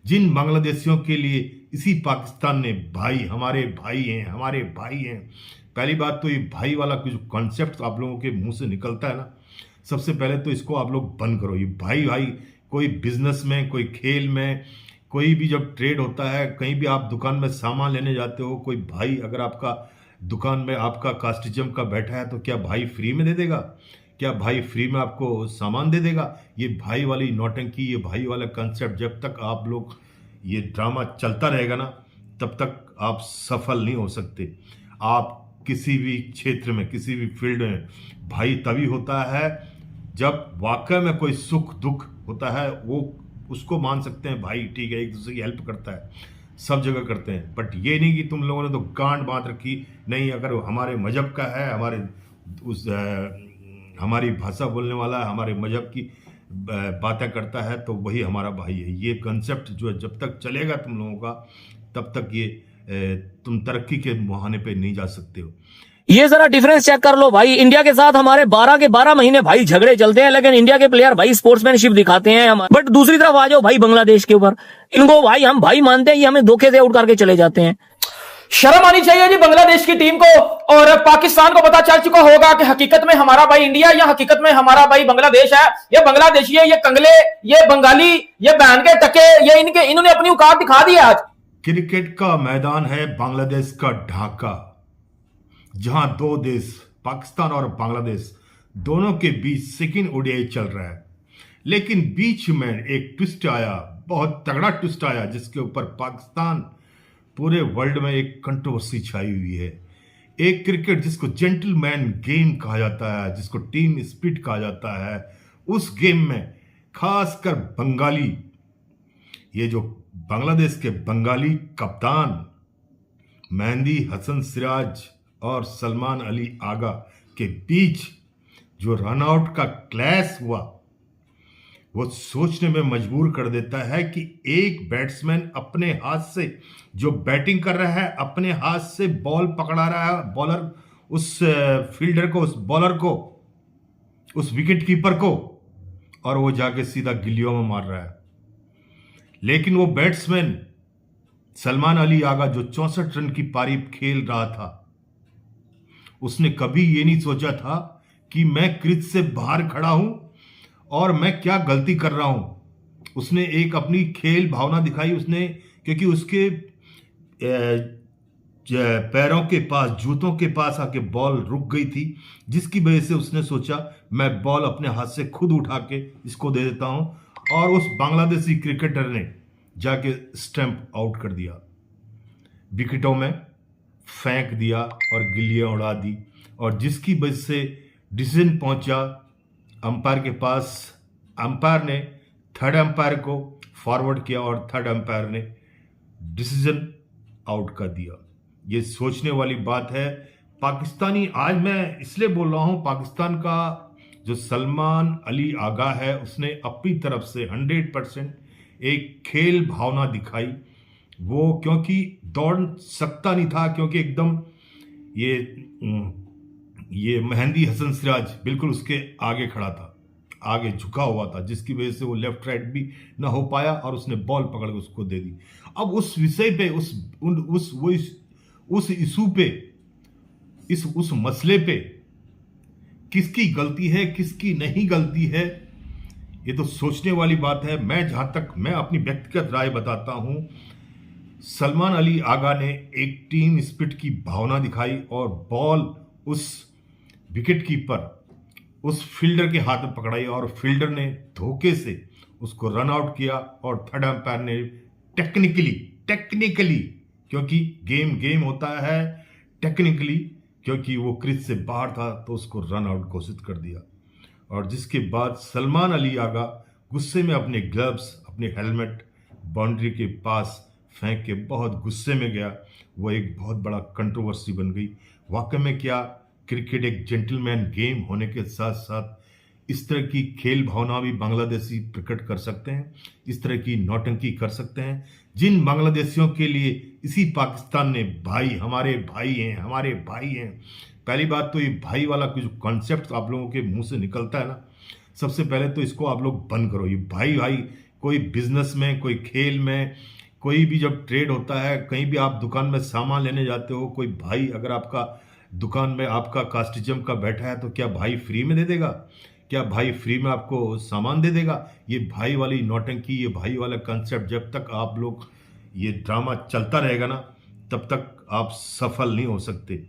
जिन बांग्लादेशियों के लिए इसी पाकिस्तान ने भाई हैं। पहली बात तो ये भाई वाला जो कॉन्सेप्ट आप लोगों के मुंह से निकलता है ना, सबसे पहले तो इसको आप लोग बंद करो। ये भाई भाई कोई बिजनेस में, कोई खेल में, कोई भी जब ट्रेड होता है, कहीं भी आप दुकान में सामान लेने जाते हो, कोई भाई अगर आपका दुकान में आपका कास्टिज्म का बैठा है तो क्या भाई फ्री में दे देगा? क्या भाई फ्री में आपको सामान दे देगा? ये भाई वाली नौटंकी, ये भाई वाला कंसेप्ट जब तक आप लोग ये ड्रामा चलता रहेगा ना, तब तक आप सफल नहीं हो सकते। आप किसी भी क्षेत्र में, किसी भी फील्ड में भाई तभी होता है जब वाकई में कोई सुख दुख होता है, वो उसको मान सकते हैं भाई, ठीक है, एक दूसरे की हेल्प करता है, सब जगह करते हैं। बट ये नहीं कि तुम लोगों ने तो गांड बांध रखी, नहीं अगर हमारे मजहब का है, हमारी भाषा बोलने वाला है, हमारे मजहब की बातें करता है तो वही हमारा भाई है। ये कंसेप्ट जो है जब तक चलेगा तुम लोगों का, तब तक ये तुम तरक्की के मुहाने पे नहीं जा सकते हो। ये जरा डिफरेंस चेक कर लो भाई। इंडिया के साथ हमारे 12 के 12 महीने भाई झगड़े चलते हैं, लेकिन इंडिया के प्लेयर भाई स्पोर्ट्समैनशिप दिखाते हैं हमारे। बट दूसरी तरफ आ जाओ भाई बांग्लादेश के ऊपर, इनको भाई हम भाई मानते हैं, ये हमें धोखे से आउट करके चले जाते हैं। शर्म आनी चाहिए जी बांग्लादेश की टीम को। और पाकिस्तान को पता चल चुका होगा कि हकीकत में हमारा भाई इंडिया या हकीकत में हमारा भाई बांग्लादेश है। ये बांग्लादेशी है, ये कंगले, ये बंगाली, ये बहन के टके, ये इन्होंने अपनी औकात दिखा दी है। आज क्रिकेट का मैदान है बांग्लादेश का ढाका, जहां दो देश पाकिस्तान और बांग्लादेश दोनों के बीच सेकंड ओडीआई चल रहा है। लेकिन बीच में एक ट्विस्ट आया, बहुत तगड़ा ट्विस्ट आया, जिसके ऊपर पाकिस्तान पूरे वर्ल्ड में एक कंट्रोवर्सी छाई हुई है। एक क्रिकेट जिसको जेंटलमैन गेम कहा जाता है, जिसको टीम स्पिरिट कहा जाता है, उस गेम में खासकर बंगाली, ये जो बांग्लादेश के बंगाली कप्तान मेहंदी हसन सिराज और सलमान अली आगा के बीच जो रनआउट का क्लैश हुआ, वो सोचने में मजबूर कर देता है कि एक बैट्समैन अपने हाथ से जो बैटिंग कर रहा है, अपने हाथ से बॉल पकड़ा रहा है, बॉलर उस फील्डर को, उस बॉलर को, उस विकेट कीपर को, और वो जाके सीधा गिल्लियों में मार रहा है। लेकिन वो बैट्समैन सलमान अली आगा जो 64 रन की पारी खेल रहा था, उसने कभी ये नहीं सोचा था कि मैं क्रीज से बाहर खड़ा हूं और मैं क्या गलती कर रहा हूं। उसने एक अपनी खेल भावना दिखाई, उसने, क्योंकि उसके पैरों के पास, जूतों के पास आके बॉल रुक गई थी, जिसकी वजह से उसने सोचा मैं बॉल अपने हाथ से खुद उठा के इसको दे देता हूं, और उस बांग्लादेशी क्रिकेटर ने जाके स्टंप आउट कर दिया, विकेटों में फेंक दिया और गिल्लियां उड़ा दी, और जिसकी वजह से डिसीजन पहुंचा अंपायर के पास। अंपायर ने थर्ड अंपायर को फॉरवर्ड किया और थर्ड अंपायर ने डिसीजन आउट कर दिया। ये सोचने वाली बात है। पाकिस्तानी, आज मैं इसलिए बोल रहा हूं, पाकिस्तान का जो सलमान अली आगा है, उसने अपनी तरफ से 100% एक खेल भावना दिखाई। वो क्योंकि दौड़ सकता नहीं था, क्योंकि एकदम ये मेहंदी हसन सिराज बिल्कुल उसके आगे खड़ा था, आगे झुका हुआ था, जिसकी वजह से वो लेफ्ट राइट भी ना हो पाया और उसने बॉल पकड़ के उसको दे दी। अब उस विषय पे, उस इशू पे, उस मसले पे किसकी गलती है, किसकी नहीं गलती है, ये तो सोचने वाली बात है। मैं अपनी व्यक्तिगत राय बताता हूं, सलमान अली आगा ने एक टीम स्पिरिट की भावना दिखाई और बॉल उस विकेट कीपर, उस फील्डर के हाथ में पकड़ाई, और फील्डर ने धोखे से उसको रन आउट किया, और थर्ड अंपायर ने टेक्निकली, क्योंकि गेम होता है टेक्निकली, क्योंकि वो क्रीज से बाहर था तो उसको रन आउट घोषित कर दिया। और जिसके बाद सलमान अली आगा गुस्से में अपने ग्लव्स, अपने हेलमेट बाउंड्री के पास फेंक के बहुत गुस्से में गया। वो एक बहुत बड़ा कंट्रोवर्सी बन गई। वाकई में क्या क्रिकेट एक जेंटलमैन गेम होने के साथ साथ इस तरह की खेल भावना भी बांग्लादेशी प्रकट कर सकते हैं, इस तरह की नौटंकी कर सकते हैं, जिन बांग्लादेशियों के लिए इसी पाकिस्तान ने हमारे भाई हैं। पहली बात तो ये भाई वाला जो कॉन्सेप्ट आप लोगों के मुंह से निकलता है ना, सबसे पहले तो इसको आप लोग बंद करो। ये भाई कोई बिजनेस में, कोई खेल में, कोई भी जब ट्रेड होता है, कहीं भी आप दुकान में सामान लेने जाते हो, कोई भाई अगर आपका दुकान में आपका कास्टिज्म का बैठा है तो क्या भाई फ्री में दे देगा? क्या भाई फ्री में आपको सामान दे देगा? ये भाई वाली नौटंकी, ये भाई वाला कंसेप्ट जब तक आप लोग ये ड्रामा चलता रहेगा ना, तब तक आप सफल नहीं हो सकते।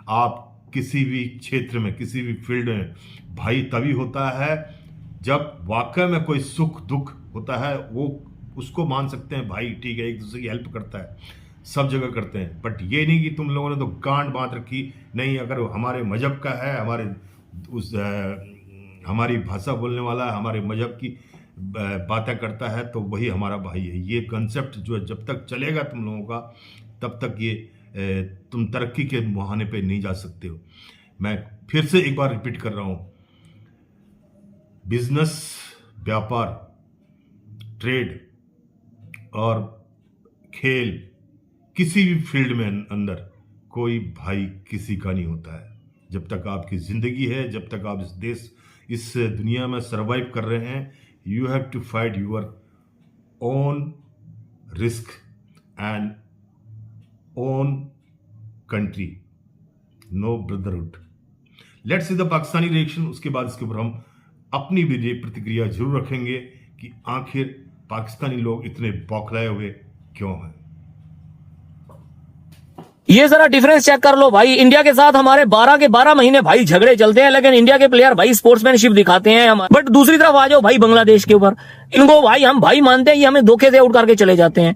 आप किसी भी क्षेत्र में, किसी भी फील्ड में भाई तभी होता है जब वाकई में कोई सुख दुख होता है, वो उसको मान सकते हैं भाई, ठीक है, एक दूसरे की हेल्प करता है, सब जगह करते हैं। बट ये नहीं कि तुम लोगों ने तो गांड बांध रखी, नहीं अगर हमारे मजहब का है, हमारी भाषा बोलने वाला है, हमारे मजहब की बातें करता है तो वही हमारा भाई है। ये कंसेप्ट जो है जब तक चलेगा तुम लोगों का, तब तक ये तुम तरक्की के मुहाने पे नहीं जा सकते हो। मैं फिर से एक बार रिपीट कर रहा हूं, बिजनेस, व्यापार, ट्रेड और खेल, किसी भी फील्ड में अंदर कोई भाई किसी का नहीं होता है। जब तक आपकी जिंदगी है, जब तक आप इस दुनिया में सरवाइव कर रहे हैं, you have to fight your own risk and own country, no brotherhood. Let's see the Pakistani reaction. उसके बाद इसके ऊपर हम अपनी भी प्रतिक्रिया जरूर रखेंगे कि आखिर पाकिस्तानी लोग इतने बौखलाए हुए क्यों हैं। ये जरा डिफरेंस चेक कर लो भाई, इंडिया के साथ हमारे 12 के 12 महीने भाई झगड़े चलते हैं, लेकिन इंडिया के प्लेयर भाई स्पोर्ट्समैनशिप दिखाते हैं हमारे। बट दूसरी तरफ आ जाओ भाई बांग्लादेश के ऊपर, इनको भाई हम भाई मानते हैं, ये हमें धोखे से आउट करके चले जाते हैं।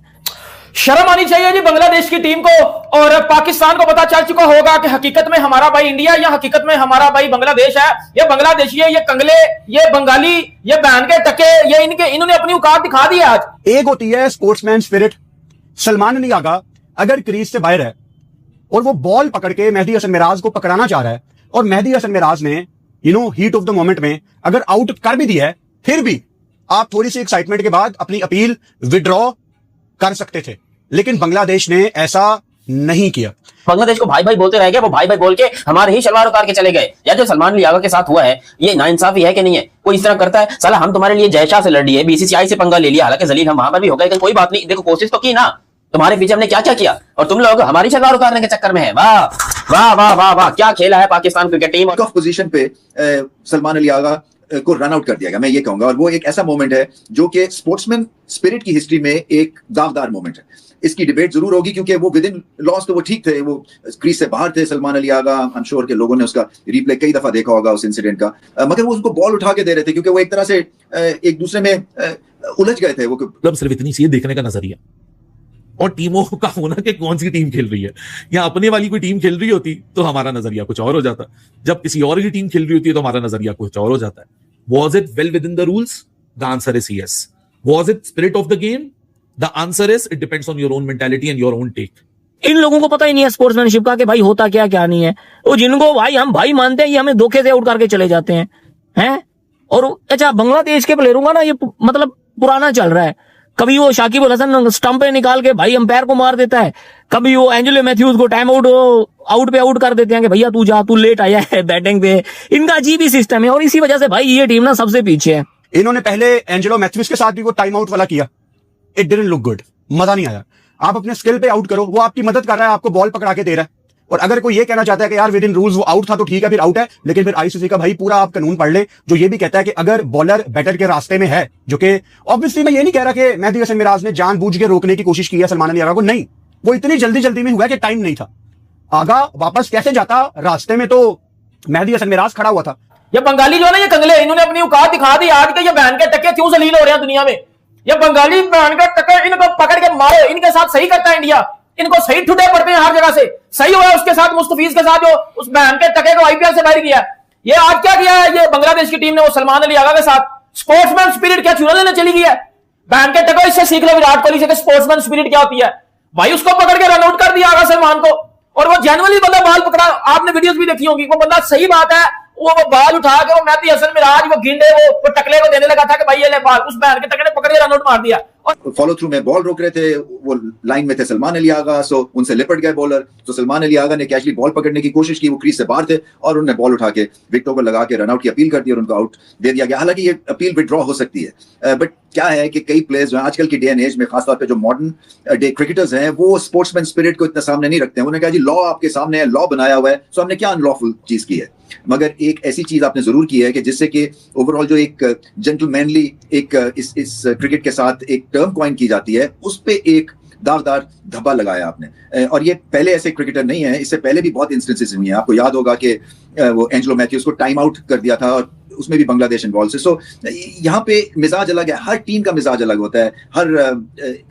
शर्म आनी चाहिए जी बांग्लादेश की टीम को, और पाकिस्तान को पता चल चुका होगा कि हकीकत में हमारा भाई इंडिया या हकीकत में हमारा भाई बांग्लादेश है। ये बांग्लादेशी है, ये कंगले, ये बंगाली, ये बहन के टके, ये इन्होंने अपनी औकात दिखा दी आज। एक होती है स्पोर्ट्समैन स्पिरिट। सलमान अली आगा अगर क्रीज से बाहर है और वो बॉल पकड़ के मेहदी हसन मिराज को पकड़ाना चाह रहा है, और मेहदी हसन मिराज ने हीट ऑफ द मोमेंट में अगर आउट कर भी दिया है, फिर भी आप थोड़ी सी एक्साइटमेंट के बाद अपनी अपील विड्रॉ कर सकते थे, लेकिन बांग्लादेश ने ऐसा नहीं किया। बांग्लादेश को भाई भाई बोलते रह गए, वो भाई भाई बोल के हमारे ही शलवार उतार के चले गए। या जो सलमान अली आगा के साथ हुआ है, ये नाइंसाफी है कि नहीं है? कोई इस तरह करता है, साला हम तुम्हारे लिए जयशाह से लड़ लिए, बीसीसीआई से पंगा ले लिया, हालांकि जलील हम वहां पर भी हो गए, लेकिन कोई बात नहीं, देखो कोशिश तो की ना। तुम्हारे पीछे हमने क्या क्या किया और तुम लोग हमारी शलवार उतारने के चक्कर में है। वाह वाह वाह वाह वाह, क्या खेला है Pakistan cricket team. Of position पे सलमान अली आगा को रन आउट कर दिया गया, मैं ये कहूंगा। और वो एक ऐसा मोमेंट है जो कि स्पोर्ट्समैन स्पिरिट की हिस्ट्री में एक दावदार मोमेंट है। इसकी डिबेट जरूर होगी क्योंकि वो विद इन लॉस तो वो ठीक थे, वो क्रीज से बाहर थे Salman Ali Agha. I am sure के लोगों ने उसका रिप्ले कई दफा देखा होगा उस इंसिडेंट का, मगर वो उसको बॉल उठा के दे रहे थे क्योंकि वो एक तरह से एक दूसरे में उलझ गए थे। वो मतलब सिर्फ इतनी सी देखने का नजरिया और टीमों का होना कि कौन सी टीम खेल रही है, या अपने वाली कोई टीम खेल रही होती तो हमारा नजरिया कुछ और हो जाता, जब किसी और की टीम खेल रही होती है तो हमारा नजरिया कुछ और हो जाता है। Was it well within the rules? The answer is yes. Was it spirit of the game? The answer is it depends on your own mentality and your own take. इन लोगों को पता ही नहीं है स्पोर्ट्समैनशिप का कि भाई होता क्या क्या नहीं है। वो जिनको भाई हम भाई मानते हैं, ये हमें धोखे से आउट करके चले जाते हैं। और अच्छा, बांग्लादेश के प्लेयरों का ना ये मतलब पुराना चल रहा है। कभी वो शाकिब अल हसन स्टंप पे निकाल के भाई अंपायर को मार देता है, कभी वो एंजेलो मैथ्यूज को टाइम आउट पे आउट कर देते हैं कि भैया तू जा, तू लेट आया है बैटिंग पे। इनका अजीब ही सिस्टम है और इसी वजह से भाई ये टीम ना सबसे पीछे है। इन्होंने पहले एंजेलो मैथ्यूज के साथ भी वो टाइम आउट वाला किया, इट डिडंट लुक गुड, मजा नहीं आया। आप अपने स्किल पे आउट करो, वो आपकी मदद कर रहा है, आपको बॉल पकड़ा के दे रहा है। और अगर कोई ये कहना चाहता है कि यार विद इन रूल्स वो आउट था तो ठीक है, फिर आउट है, लेकिन फिर आईसीसी का भाई पूरा आप कानून पढ़ ले जो ये भी कहता है कि अगर बॉलर बैटर के रास्ते में है, जो कि ऑब्वियसली मैं ये नहीं कह रहा कि मेहदी हसन मिराज ने जानबूझ के रोकने की कोशिश की है सलमान अली आगा को, नहीं, वो इतनी जल्दी जल्दी में हुआ कि टाइम नहीं था। आगा वापस कैसे जाता, रास्ते में तो मेहदी हसन मिराज खड़ा हुआ था। ये बंगाली जो है ना, ये कंगले, इन्होंने अपनी औकात दिखा दी आज के। ये बहन के टके क्यों जलील हो रहे हैं दुनिया में? ये बंगाली बहन के टके, इनको पकड़ के मारो, इनके साथ सही करता है इंडिया, इनको सही ठुडे पड़ते हैं हर जगह से। सही हुआ उसके साथ, मुस्तफीज के साथ, जो उस बहन के टके को आईपीएल से बाहर किया। ये आज क्या किया है ये बांग्लादेश की टीम ने, वो सलमान अली आगा के साथ स्पोर्ट्समैन स्पिरिट क्या चुरा लेने चली गई है। बहन के टको, इससे सीख लो विराट कोहली से कि स्पोर्ट्समैन स्पिरिट क्या होती है। भाई उसको पकड़ के रन आउट कर दिया आगा सलमान को, और वो जेन्युइनली बंदा बॉल पकड़ा। आपने वीडियोस भी देखी होंगी, वो बंदा सही बात है, वो बॉल उठा के वो मेहदी हसन मिराज वो गिंडे वो टकले को देने लगा था कि भाई ये ले बॉल, उस बहन के टकले ने पकड़ के रन आउट मार दिया। फॉलो थ्रू में बॉल रोक रहे थे, वो लाइन में थे सलमान अली आगा, सो उनसे लिपट गए बॉलर। तो सलमान अली आगा ने कैचली बॉल पकड़ने की कोशिश की, वो क्रीज से बाहर थे और उन्होंने बॉल उठा के विकेट को लगा के रनआउट की अपील कर दी और उनको आउट दे दिया गया। हालांकि ये अपील विड्रॉ हो सकती है, बट क्या है कि कई प्लेयर्स जो हैं आजकल की डे एंड एज में, खासतौर पे जो मॉडर्न डे क्रिकेटर्स हैं, वो स्पोर्ट्समैन स्पिरिट को इतना सामने नहीं रखते हैं। उन्होंने कहा जी लॉ आपके सामने है, लॉ बनाया हुआ है, सो हमने क्या अनलॉफुल चीज की है। मगर एक ऐसी चीज आपने जरूर की है कि जिससे कि ओवरऑल जो एक जेंटलमैनली एक इस क्रिकेट के साथ एक टर्म कॉइन की जाती है, उस पे एक दागदार धब्बा लगाया आपने। और ये पहले ऐसे क्रिकेटर नहीं है, इससे पहले भी बहुत इंस्टेंसेस हुई हैं। आपको याद होगा कि वो एंजेलो मैथ्यूज को टाइम आउट कर दिया था और उसमें भी बांग्लादेश इन्वॉल्व से। सो यहाँ पे मिजाज अलग है, हर टीम का मिजाज अलग होता है, हर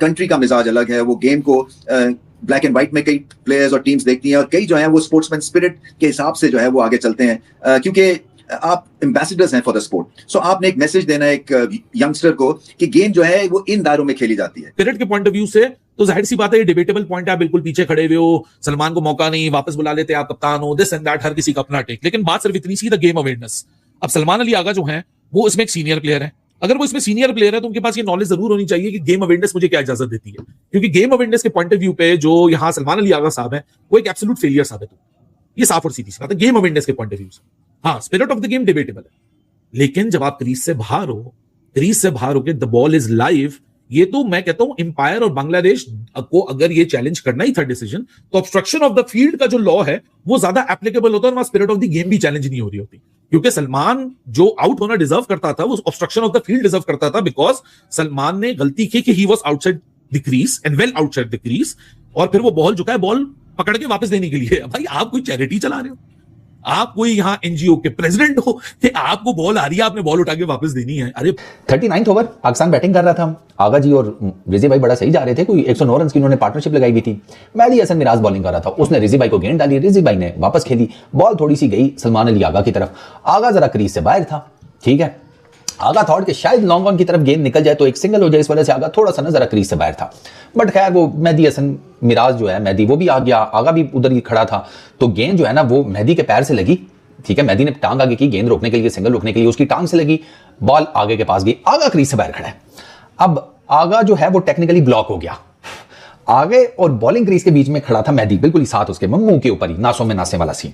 कंट्री का मिजाज अलग है। वो गेम को ब्लैक एंड व्हाइट में कई प्लेयर्स और टीम्स देखती हैं, और कई जो है वो स्पोर्ट्समैन स्पिरिट के हिसाब से जो है वो आगे चलते हैं, क्योंकि आप एम्बेसडर्स हैं फॉर द स्पोर्ट। सो आपने एक मैसेज देना है एक यंगस्टर को कि गेम जो है वो इन दायरों में खेली जाती है। स्पिरिट के पॉइंट ऑफ व्यू से तो जाहिर सी बात है, ये डिबेटेबल पॉइंट है। आप बिल्कुल पीछे खड़े हुए हो, सलमान को मौका नहीं, वापस बुला लेते, आप कप्तान हो, दिस एंड दैट, हर किसी का अपना टेक। लेकिन बात सिर्फ इतनी सी, द गेम अवेयरनेस। अब सलमान अली आगा जो है वो इसमें एक सीनियर प्लेयर है। अगर वो इसमें सीनियर प्लेयर है तो उनके पास ये नॉलेज जरूर होनी चाहिए कि गेम अवेयरनेस मुझे क्या इजाजत देती है, क्योंकि गेम अवेयरनेस के पॉइंट ऑफ व्यू पे जो यहाँ सलमान अली आगा साहब है वो एक एब्सोल्यूट फेलियर साबित हुआ। ये साफ और सीधी सी बात है गेम अवेयरनेस के पॉइंट ऑफ व्यू से। हाँ, spirit of the game debatable है, लेकिन जब आप क्रीज से बाहर हो, क्रीज से बाहर होकर द बॉल इज लाइव, ये तो मैं कहता हूं एम्पायर और बांग्लादेश को अगर ये चैलेंज करना ही था डिसीजन, तो ऑब्स्ट्रक्शन ऑफ द फील्ड का जो लॉ है वो ज्यादा एप्लीकेबल होता है, और वहां स्पिरिट ऑफ द गेम भी चैलेंज नहीं हो रही होती। क्योंकि सलमान जो आउट होना डिजर्व करता था, वो obstruction of the field deserve करता था, बिकॉज सलमान ने गलती की कि he was outside the crease and well outside the crease, और फिर वो बॉल जो है बॉल पकड़ के वापस देने के लिए। भाई आप कोई चैरिटी चला रहे हो, आप कोई यहां एनजीओ के प्रेसिडेंट हो कि आपको बॉल आ रही है, आपने बॉल उठा के वापस देनी है? अरे 39th ओवर पाकिस्तान बैटिंग कर रहा था, आगा जी और रिजी भाई बड़ा सही जा रहे थे, कोई 109 रन की उन्होंने पार्टनरशिप लगाई हुई थी। मेहदी हसन मिराज बॉलिंग कर रहा था, उसने रिजी भाई को गेंद डाली, रिजी भाई ने वापस खेली, बॉल थोड़ी सी गई सलमान अली आगा की तरफ, आगा जरा क्रीज से बाहर था, ठीक है, आगा थॉट कि शायद लॉन्ग ऑन की तरफ गेंद निकल जाए तो एक सिंगल हो जाए, इस वजह से आगा थोड़ा सा ना जरा क्रीज से बाहर था। बट खैर वो मेहदी हसन मिराज जो है, मेहदी वो भी आ गया, आगा भी उधर ही खड़ा था, तो गेंद जो है ना वो मेहदी के पैर से लगी, ठीक है, मेहदी ने टांग आगे की गेंद रोकने के लिए, सिंगल रोकने के लिए, उसकी टांग से लगी, बॉल आगे के पास गई, आगा क्रीज से बाहर खड़ा है। अब आगा जो है वो टेक्निकली ब्लॉक हो गया, आगे और बॉलिंग क्रीज के बीच में खड़ा था मेहदी, बिल्कुल ही साथ उसके मुंह के ऊपर ही, नासों में नासे वाला सीन।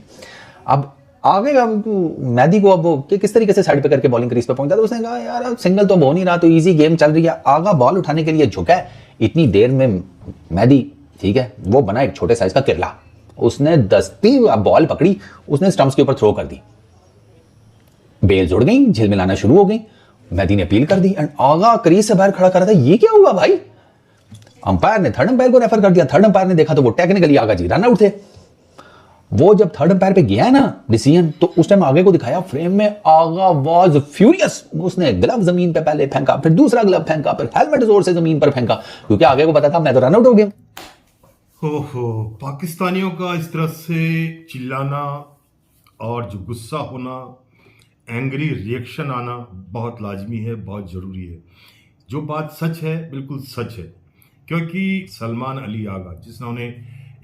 अब आगे मेहदी को अब वो किस तरीके से साइड पे करके बॉलिंग क्रीज पे पहुंचा, तो उसने कहा यार सिंगल तो हो नहीं रहा, तो इजी गेम चल रही है, आगा बॉल उठाने के लिए झुका है, इतनी देर में मेहदी, ठीक है, वो बना एक छोटे साइज का किरला, उसने दस्ती बॉल पकड़ी, उसने स्टंप्स के ऊपर थ्रो कर दी, बेल जुड़ गई, झिलमिलाना शुरू हो गई, मेहदी ने अपील कर दी एंड आगा क्रीज से बाहर खड़ा कर रहा था। ये क्या हुआ भाई? अंपायर ने थर्ड अंपायर को रेफर कर दिया, थर्ड अंपायर ने देखा तो वो टेक्निकली आगा जी रन आउट थे। वो जब थर्ड अंपायर पे गया ना डिसीजन, तो उस टाइम आगे को दिखाया फ्रेम में, आगा वाज फ्यूरियस, उसने ग्लव जमीन पे पहले फेंका, फिर दूसरा ग्लव फेंका, फिर हेलमेट जोर से जमीन पर फेंका, क्योंकि आगे को पता था मैं तो रन आउट हो गया। ओहो, पाकिस्तानियों का इस तरह से चिल्लाना और जो गुस्सा होना, एंग्री रिएक्शन आना बहुत लाजमी है, बहुत ज़रूरी है। जो बात सच है बिल्कुल सच है, क्योंकि सलमान अली आगा जिन्होंने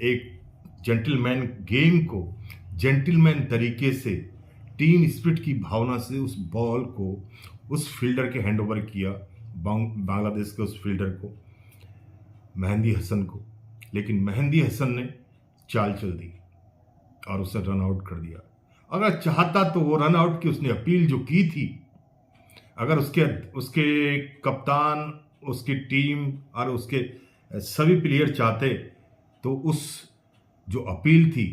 एक जेंटलमैन गेम को जेंटलमैन तरीके से टीम स्पिरिट की भावना से उस बॉल को उस फील्डर के हैंडओवर किया, बांग्लादेश के उस फील्डर को, मेहदी हसन को, लेकिन मेहदी हसन ने चाल चल दी और उसे रन आउट कर दिया। अगर चाहता तो वो रन आउट की उसने अपील जो की थी, अगर उसके कप्तान, उसकी टीम और उसके सभी प्लेयर चाहते तो उस जो अपील थी,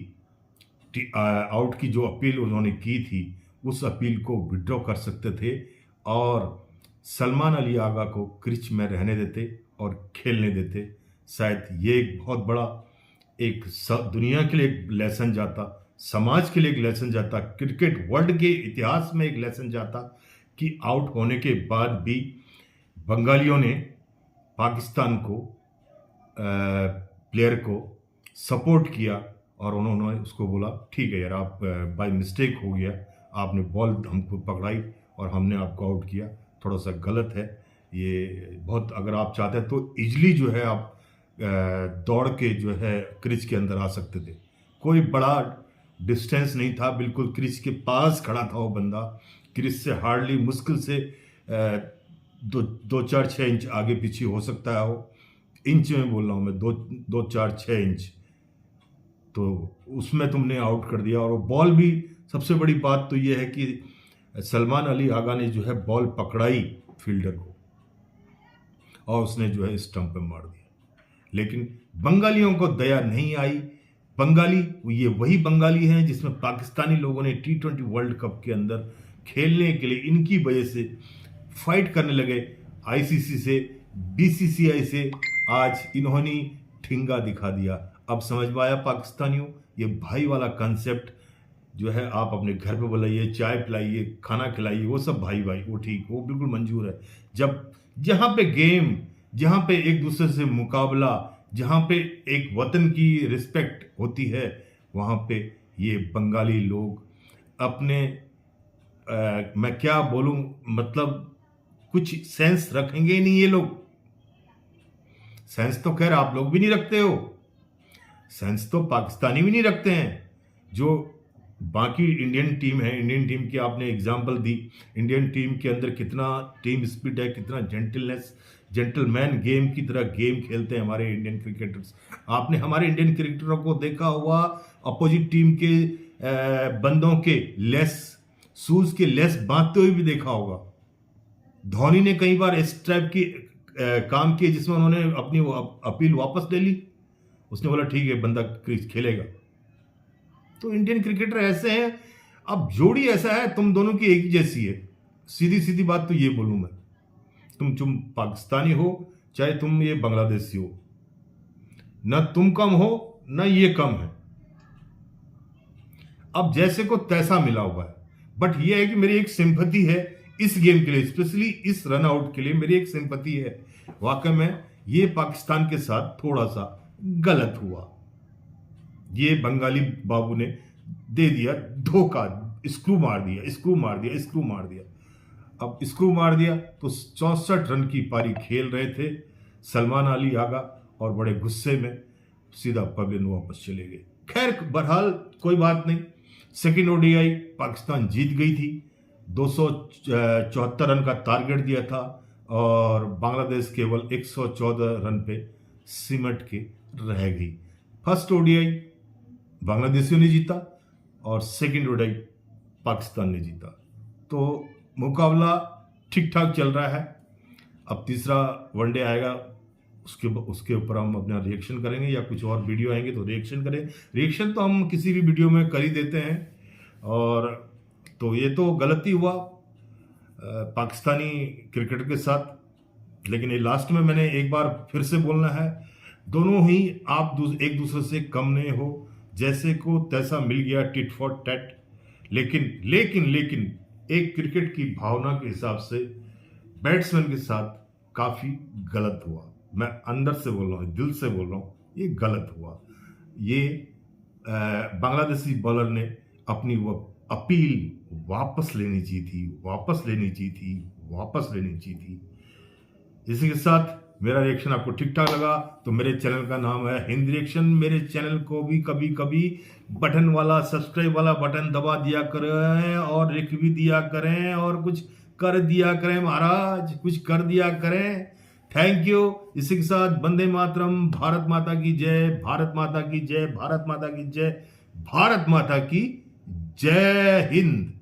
आउट की जो अपील उन्होंने की थी, उस अपील को विड्रॉ कर सकते थे और सलमान अली आगा को क्रिच में रहने देते और खेलने देते। शायद ये एक बहुत बड़ा एक दुनिया के लिए एक लेसन जाता, समाज के लिए एक लेसन जाता, क्रिकेट वर्ल्ड के इतिहास में एक लेसन जाता कि आउट होने के बाद भी बंगालियों ने पाकिस्तान को प्लेयर को सपोर्ट किया और उन्होंने उसको बोला ठीक है यार, आप बाय मिस्टेक हो गया, आपने बॉल हमको पकड़ाई और हमने आपको आउट किया, थोड़ा सा गलत है ये बहुत। अगर आप चाहते हैं तो इजली जो है आप दौड़ के जो है क्रिच के अंदर आ सकते थे, कोई बड़ा डिस्टेंस नहीं था, बिल्कुल क्रिच के पास खड़ा था वो बंदा, क्रिच से हार्डली मुश्किल से दो चार छः इंच आगे पीछे हो सकता है हो, इंच में बोल रहा हूँ मैं, दो चार छः इंच, तो उसमें तुमने आउट कर दिया। और वो बॉल भी, सबसे बड़ी बात तो ये है कि सलमान अली आगा ने जो है बॉल पकड़ाई फील्डर को और उसने जो है स्टंप पे मार दिया। लेकिन बंगालियों को दया नहीं आई। बंगाली ये वही बंगाली हैं जिसमें पाकिस्तानी लोगों ने T20 वर्ल्ड कप के अंदर खेलने के लिए इनकी वजह से फाइट करने लगे। आईसीसी से, बीसीसीआई से आज इन्होंने ठिंगा दिखा दिया। अब समझ में आया पाकिस्तानियों, ये भाई वाला कंसेप्ट जो है, आप अपने घर पे बुलाइए, चाय पिलाइए, खाना खिलाइए, वो सब भाई भाई, वो ठीक, वो बिल्कुल मंजूर है। जब जहाँ पे गेम, जहाँ पे एक दूसरे से मुकाबला, जहाँ पे एक वतन की रिस्पेक्ट होती है, वहाँ पे ये बंगाली लोग अपने मैं क्या बोलूँ, मतलब कुछ सेंस रखेंगे ही नहीं ये लोग। सेंस तो खैर आप लोग भी नहीं रखते हो, सेंस तो पाकिस्तानी भी नहीं रखते हैं। जो बाकी इंडियन टीम है, इंडियन टीम की आपने एग्जांपल दी, इंडियन टीम के अंदर कितना टीम स्पिरिट है, कितना जेंटलनेस, जेंटलमैन गेम की तरह गेम खेलते हैं हमारे इंडियन क्रिकेटर्स। आपने हमारे इंडियन क्रिकेटरों को देखा हुआ अपोजिट टीम के बंदों के लेस, शूज के लेस बांधते हुए भी देखा होगा। धोनी ने कई बार इस टाइप की काम किए जिसमें उन्होंने अपनी अपील वापस ले ली। उसने बोला ठीक है, बंदा खेलेगा। तो इंडियन क्रिकेटर ऐसे हैं। अब जोड़ी ऐसा है, तुम दोनों की एक ही जैसी है। सीधी सीधी बात तो ये बोलूं मैं, तुम पाकिस्तानी हो चाहे तुम ये बांग्लादेशी हो, ना तुम कम हो ना ये कम है। अब जैसे को तैसा मिला हुआ है। बट ये है कि मेरी एक सिंपैथी है इस गेम के लिए, स्पेशली इस रन आउट के लिए मेरी एक सिंपैथी है। वाकई में ये पाकिस्तान के साथ थोड़ा सा गलत हुआ। ये बंगाली बाबू ने दे दिया धोखा, स्क्रू मार दिया, स्क्रू मार दिया, स्क्रू मार दिया। अब स्क्रू मार दिया तो 64 रन की पारी खेल रहे थे सलमान अली आगा और बड़े गुस्से में सीधा पवेलियन वापस चले गए। खैर बहरहाल कोई बात नहीं। सेकेंड ओडीआई पाकिस्तान जीत गई थी, 274 रन का टारगेट दिया था और बांग्लादेश केवल 114 रन पे सिमट के रह गई। फर्स्ट ओडीआई बांग्लादेशियों ने जीता और सेकेंड ओडीआई पाकिस्तान ने जीता। तो मुकाबला ठीक ठाक चल रहा है। अब तीसरा वनडे आएगा, उसके ऊपर हम अपना रिएक्शन करेंगे या कुछ और वीडियो आएंगे तो रिएक्शन करें। रिएक्शन तो हम किसी भी वीडियो में कर ही देते हैं। और तो ये तो गलती हुआ पाकिस्तानी क्रिकेटर के साथ। लेकिन ये लास्ट में मैंने एक बार फिर से बोलना है, दोनों ही आप एक दूसरे से कम नहीं हो, जैसे को तैसा मिल गया टिट फॉर टैट। लेकिन एक क्रिकेट की भावना के हिसाब से बैट्समैन के साथ काफी गलत हुआ। मैं अंदर से बोल रहा हूँ, दिल से बोल रहा हूँ, ये गलत हुआ। ये बांग्लादेशी बॉलर ने अपनी वो अपील वापस लेनी चाहिए थी। इसी के साथ मेरा रिएक्शन आपको ठीक ठाक लगा तो मेरे चैनल का नाम है हिंद रिएक्शन। मेरे चैनल को भी कभी कभी बटन वाला, सब्सक्राइब वाला बटन दबा दिया करें और लिख भी दिया करें और कुछ कर दिया करें महाराज, कुछ कर दिया करें। Thank you. इसी के साथ वंदे मातरम, भारत माता की जय, भारत माता की जय, भारत माता की जय, भारत माता की जय हिंद।